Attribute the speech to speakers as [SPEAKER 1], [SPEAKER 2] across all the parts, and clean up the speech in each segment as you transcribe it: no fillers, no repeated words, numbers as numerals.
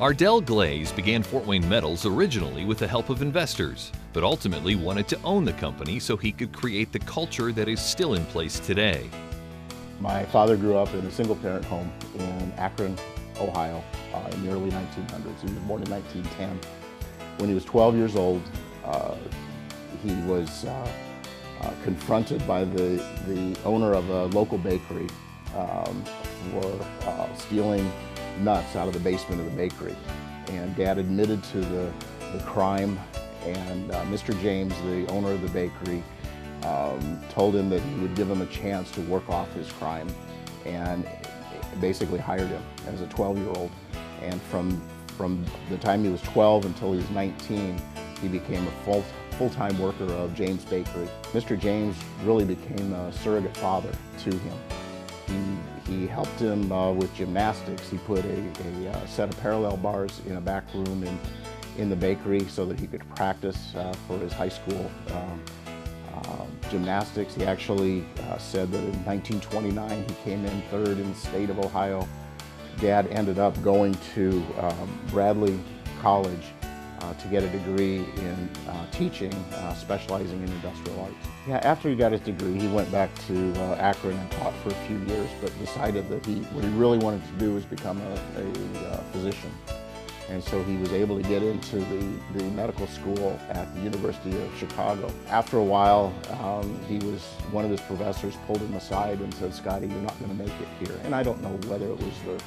[SPEAKER 1] Ardelle Glaze began Fort Wayne Metals originally with the help of investors, but ultimately wanted to own the company so he could create the culture that is still in place today.
[SPEAKER 2] My father grew up in a single-parent home in Akron, Ohio, in the early 1900s. He was born in 1910. When he was 12 years old, he was confronted by the owner of a local bakery for stealing nuts out of the basement of the bakery. And Dad admitted to the crime, and Mr. James, the owner of the bakery, told him that he would give him a chance to work off his crime, and basically hired him as a 12-year-old. And from the time he was 12 until he was 19, he became a full-time worker of James Bakery. Mr. James really became a surrogate father to him. He helped him with gymnastics. He put a set of parallel bars in a back room in the bakery so that he could practice for his high school gymnastics. He actually said that in 1929 he came in third in the state of Ohio. Dad ended up going to Bradley College to get a degree in teaching, specializing in industrial arts. Yeah, after he got his degree, he went back to Akron and taught for a few years, but decided that what he really wanted to do was become a physician. And so he was able to get into the medical school at the University of Chicago. After a while, one of his professors pulled him aside and said, "Scotty, you're not going to make it here." And I don't know whether it was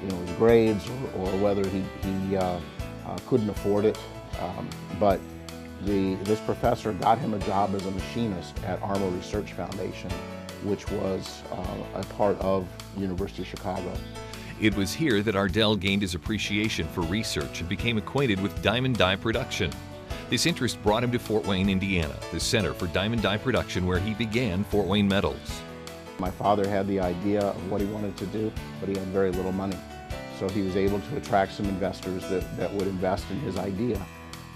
[SPEAKER 2] his grades or whether he couldn't afford it, but this professor got him a job as a machinist at Armour Research Foundation, which was a part of the University of Chicago.
[SPEAKER 1] It was here that Ardelle gained his appreciation for research and became acquainted with diamond die production. This interest brought him to Fort Wayne, Indiana, the Center for Diamond Die Production, where he began Fort Wayne Metals.
[SPEAKER 2] My father had the idea of what he wanted to do, but he had very little money. So he was able to attract some investors that would invest in his idea.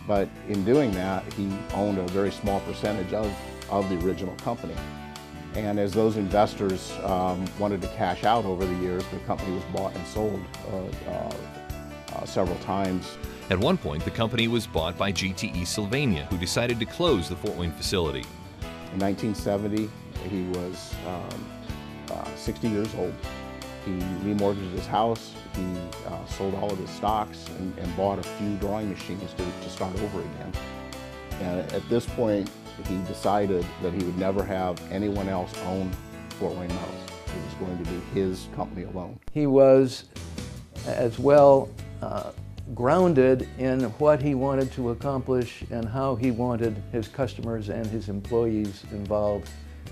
[SPEAKER 2] But in doing that, he owned a very small percentage of the original company. And as those investors wanted to cash out over the years, the company was bought and sold several times.
[SPEAKER 1] At one point, the company was bought by GTE Sylvania, who decided to close the Fort Wayne facility.
[SPEAKER 2] In 1970, he was 60 years old. He remortgaged his house, he sold all of his stocks, and bought a few drawing machines to start over again. And at this point, he decided that he would never have anyone else own Fort Wayne Metals. It was going to be his company alone.
[SPEAKER 3] He was as well grounded in what he wanted to accomplish and how he wanted his customers and his employees involved,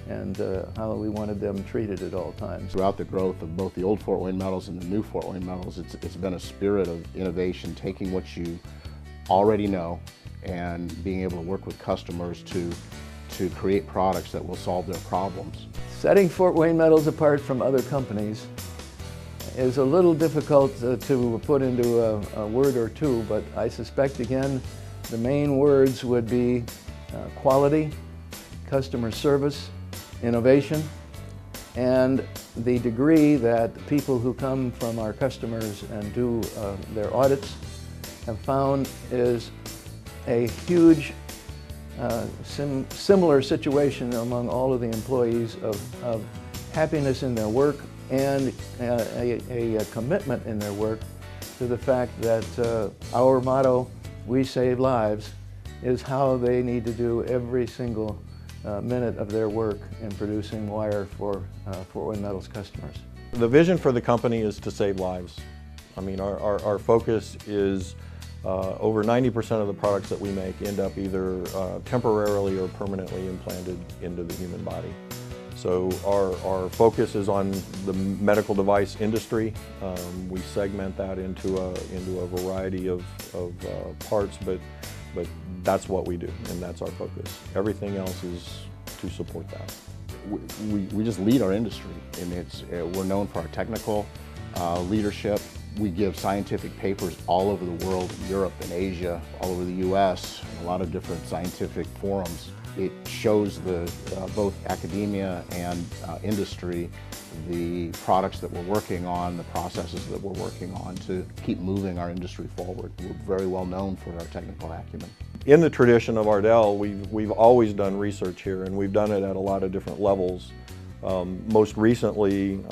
[SPEAKER 3] and how we wanted them treated at all times.
[SPEAKER 2] Throughout the growth of both the old Fort Wayne Metals and the new Fort Wayne Metals, it's been a spirit of innovation, taking what you already know and being able to work with customers to create products that will solve their problems.
[SPEAKER 3] Setting Fort Wayne Metals apart from other companies is a little difficult to put into a word or two, but I suspect, again, the main words would be quality, customer service, innovation, and the degree that people who come from our customers and do their audits have found is a huge similar situation among all of the employees of happiness in their work and a commitment in their work to the fact that our motto, "We save lives," is how they need to do every single minute of their work in producing wire for Fort Wayne Metals customers.
[SPEAKER 4] The vision for the company is to save lives. I mean, our focus is over 90% of the products that we make end up either temporarily or permanently implanted into the human body. So our focus is on the medical device industry. We segment that into a variety of parts, but that's what we do, and that's our focus. Everything else is to support that.
[SPEAKER 2] We just lead our industry, and we're known for our technical leadership. We give scientific papers all over the world, Europe and Asia, all over the US, a lot of different scientific forums. it shows both academia and industry the products that we're working on, the processes that we're working on to keep moving our industry forward. We're very well known for our technical acumen.
[SPEAKER 4] In the tradition of Ardelle, we've always done research here, and we've done it at a lot of different levels. Most recently,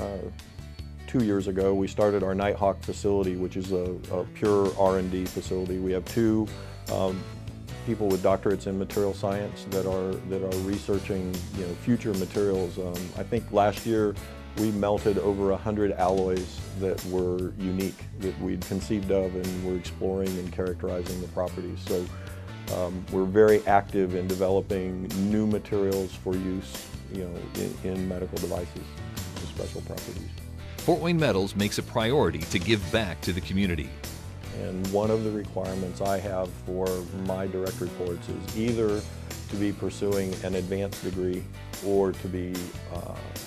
[SPEAKER 4] 2 years ago, we started our Nighthawk facility, which is a pure R&D facility. We have two people with doctorates in material science that are researching, future materials. I think last year we melted over 100 alloys that were unique, that we'd conceived of, and we're exploring and characterizing the properties. So we're very active in developing new materials for use, in medical devices with special properties.
[SPEAKER 1] Fort Wayne Metals makes a priority to give back to the community.
[SPEAKER 4] And one of the requirements I have for my direct reports is either to be pursuing an advanced degree or to be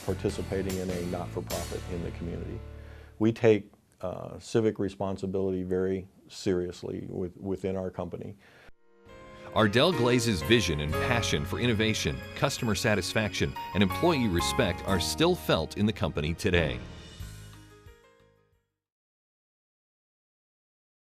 [SPEAKER 4] participating in a not-for-profit in the community. We take civic responsibility very seriously within our company.
[SPEAKER 1] Ardelle Glaze's vision and passion for innovation, customer satisfaction, and employee respect are still felt in the company today.